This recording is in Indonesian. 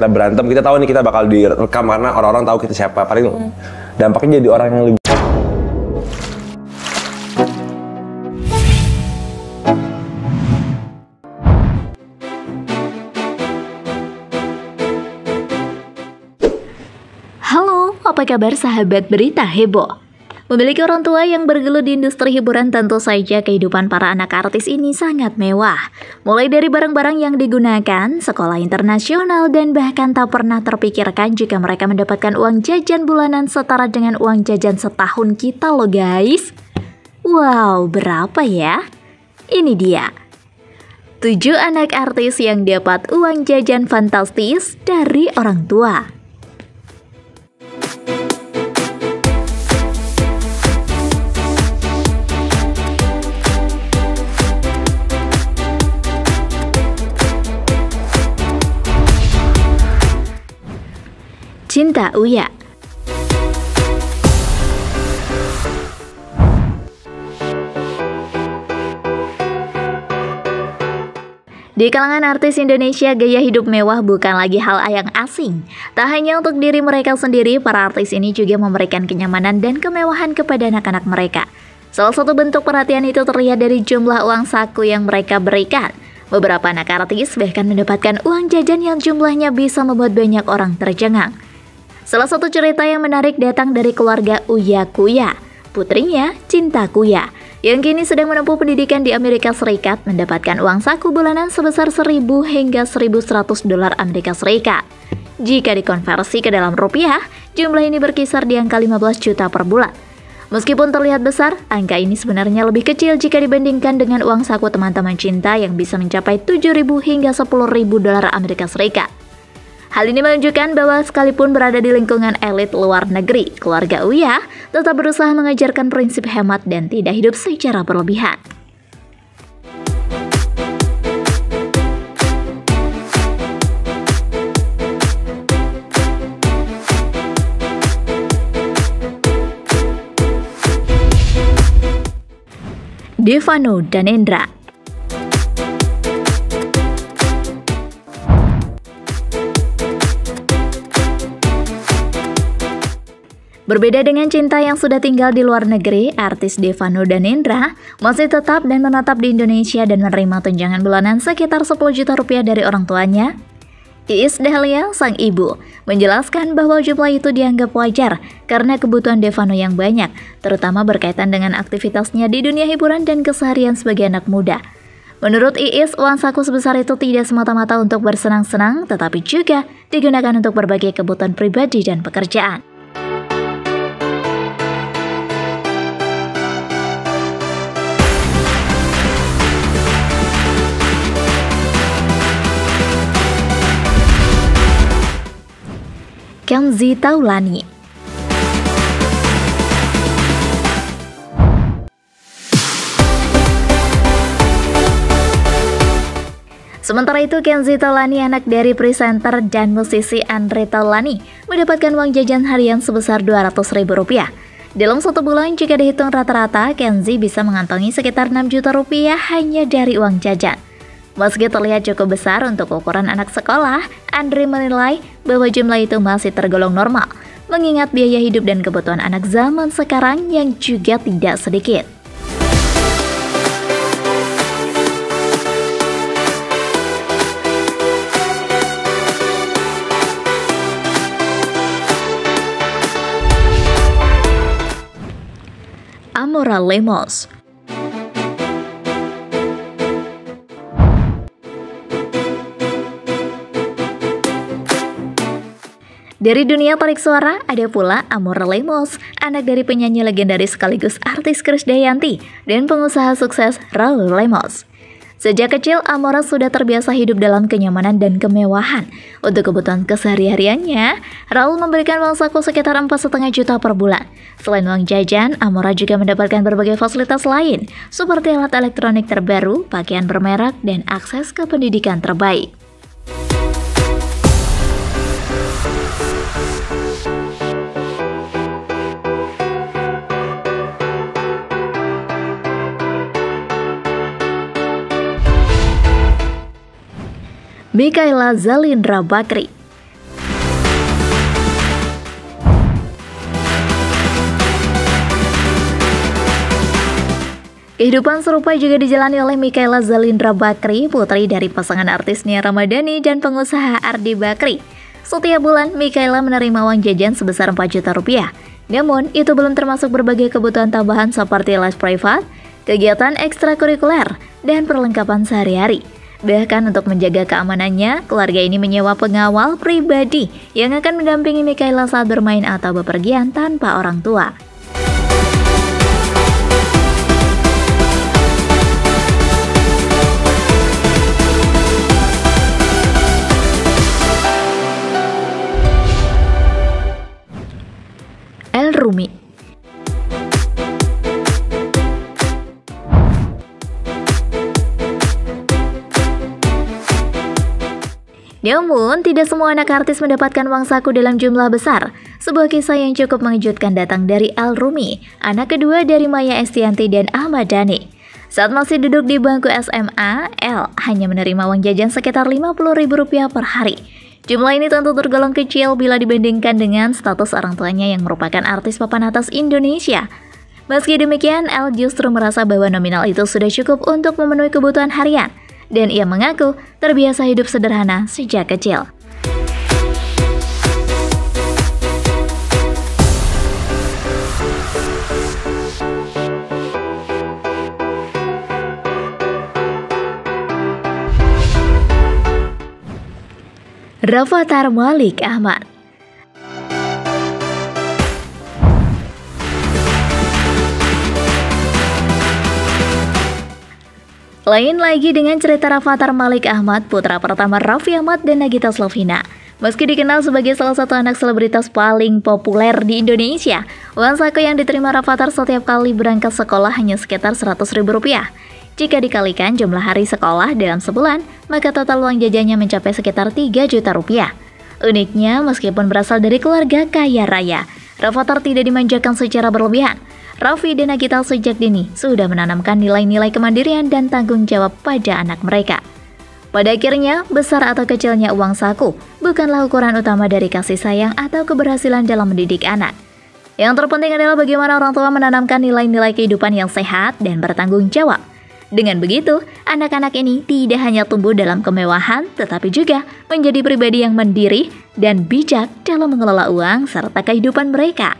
Kita berantem, kita tahu nih kita bakal direkam karena orang-orang tahu kita siapa. Paling dampaknya jadi orang yang lebih. Halo, apa kabar sahabat berita heboh? Memiliki orang tua yang bergelut di industri hiburan, tentu saja kehidupan para anak artis ini sangat mewah. Mulai dari barang-barang yang digunakan, sekolah internasional, dan bahkan tak pernah terpikirkan jika mereka mendapatkan uang jajan bulanan setara dengan uang jajan setahun kita loh guys. Wow, berapa ya? Ini dia 7 anak artis yang dapat uang jajan fantastis dari orang tua. Cinta Uya. Di kalangan artis Indonesia, gaya hidup mewah bukan lagi hal yang asing. Tak hanya untuk diri mereka sendiri, para artis ini juga memberikan kenyamanan dan kemewahan kepada anak-anak mereka. Salah satu bentuk perhatian itu terlihat dari jumlah uang saku yang mereka berikan. Beberapa anak artis bahkan mendapatkan uang jajan yang jumlahnya bisa membuat banyak orang tercengang. Salah satu cerita yang menarik datang dari keluarga Uya Kuya, putrinya Cinta Kuya, yang kini sedang menempuh pendidikan di Amerika Serikat, mendapatkan uang saku bulanan sebesar 1.000 hingga 1.100 dolar Amerika Serikat. Jika dikonversi ke dalam rupiah, jumlah ini berkisar di angka 15 juta per bulan. Meskipun terlihat besar, angka ini sebenarnya lebih kecil jika dibandingkan dengan uang saku teman-teman Cinta yang bisa mencapai 7.000 hingga 10.000 dolar Amerika Serikat. Hal ini menunjukkan bahwa sekalipun berada di lingkungan elit luar negeri, keluarga Uya tetap berusaha mengajarkan prinsip hemat dan tidak hidup secara berlebihan. Devano Danendra. Berbeda dengan Cinta yang sudah tinggal di luar negeri, artis Devano Danendra masih tetap dan menetap di Indonesia dan menerima tunjangan bulanan sekitar 10 juta rupiah dari orang tuanya. Iis Dahlia, sang ibu, menjelaskan bahwa jumlah itu dianggap wajar karena kebutuhan Devano yang banyak, terutama berkaitan dengan aktivitasnya di dunia hiburan dan keseharian sebagai anak muda. Menurut Iis, uang saku sebesar itu tidak semata-mata untuk bersenang-senang, tetapi juga digunakan untuk berbagai kebutuhan pribadi dan pekerjaan. Kenzy Taulani. Sementara itu, Kenzy Taulani, anak dari presenter dan musisi Andre Taulani, mendapatkan uang jajan harian sebesar Rp200.000. Dalam satu bulan, jika dihitung rata-rata, Kenzy bisa mengantongi sekitar 6 juta rupiah hanya dari uang jajan. Meski terlihat cukup besar untuk ukuran anak sekolah, Andre menilai bahwa jumlah itu masih tergolong normal, mengingat biaya hidup dan kebutuhan anak zaman sekarang yang juga tidak sedikit. Amora Lemos. Dari dunia tarik suara, ada pula Amora Lemos, anak dari penyanyi legendaris sekaligus artis Krisdayanti dan pengusaha sukses Raul Lemos. Sejak kecil, Amora sudah terbiasa hidup dalam kenyamanan dan kemewahan. Untuk kebutuhan kesehari-hariannya, Raul memberikan uang saku sekitar 4,5 juta per bulan. Selain uang jajan, Amora juga mendapatkan berbagai fasilitas lain, seperti alat elektronik terbaru, pakaian bermerek, dan akses ke pendidikan terbaik. Mikaela Zalindra Bakri. Kehidupan serupa juga dijalani oleh Mikaela Zalindra Bakri, putri dari pasangan artis Nia Ramadhani dan pengusaha Ardi Bakri. Setiap bulan, Mikaela menerima uang jajan sebesar 4 juta rupiah. Namun, itu belum termasuk berbagai kebutuhan tambahan seperti les privat, kegiatan ekstrakurikuler, dan perlengkapan sehari-hari. Bahkan untuk menjaga keamanannya, keluarga ini menyewa pengawal pribadi yang akan mendampingi Mikaela saat bermain atau bepergian tanpa orang tua. El Rumi. Namun, tidak semua anak artis mendapatkan uang saku dalam jumlah besar. Sebuah kisah yang cukup mengejutkan datang dari El Rumi, anak kedua dari Maya Estianty dan Ahmad Dhani. Saat masih duduk di bangku SMA, El hanya menerima uang jajan sekitar Rp50.000 per hari. Jumlah ini tentu tergolong kecil bila dibandingkan dengan status orang tuanya yang merupakan artis papan atas Indonesia. Meski demikian, El justru merasa bahwa nominal itu sudah cukup untuk memenuhi kebutuhan harian. Dan ia mengaku terbiasa hidup sederhana sejak kecil. Rafathar Malik Ahmad. Lain lagi dengan cerita Rafathar Malik Ahmad, putra pertama Raffi Ahmad dan Nagita Slavina. Meski dikenal sebagai salah satu anak selebritas paling populer di Indonesia, uang saku yang diterima Rafathar setiap kali berangkat sekolah hanya sekitar Rp100.000. Jika dikalikan jumlah hari sekolah dalam sebulan, maka total uang jajannya mencapai sekitar 3 juta rupiah. Uniknya, meskipun berasal dari keluarga kaya raya, Rafathar tidak dimanjakan secara berlebihan. Raffi dan Nagita sejak dini sudah menanamkan nilai-nilai kemandirian dan tanggung jawab pada anak mereka. Pada akhirnya, besar atau kecilnya uang saku bukanlah ukuran utama dari kasih sayang atau keberhasilan dalam mendidik anak. Yang terpenting adalah bagaimana orang tua menanamkan nilai-nilai kehidupan yang sehat dan bertanggung jawab. Dengan begitu, anak-anak ini tidak hanya tumbuh dalam kemewahan, tetapi juga menjadi pribadi yang mandiri dan bijak dalam mengelola uang serta kehidupan mereka.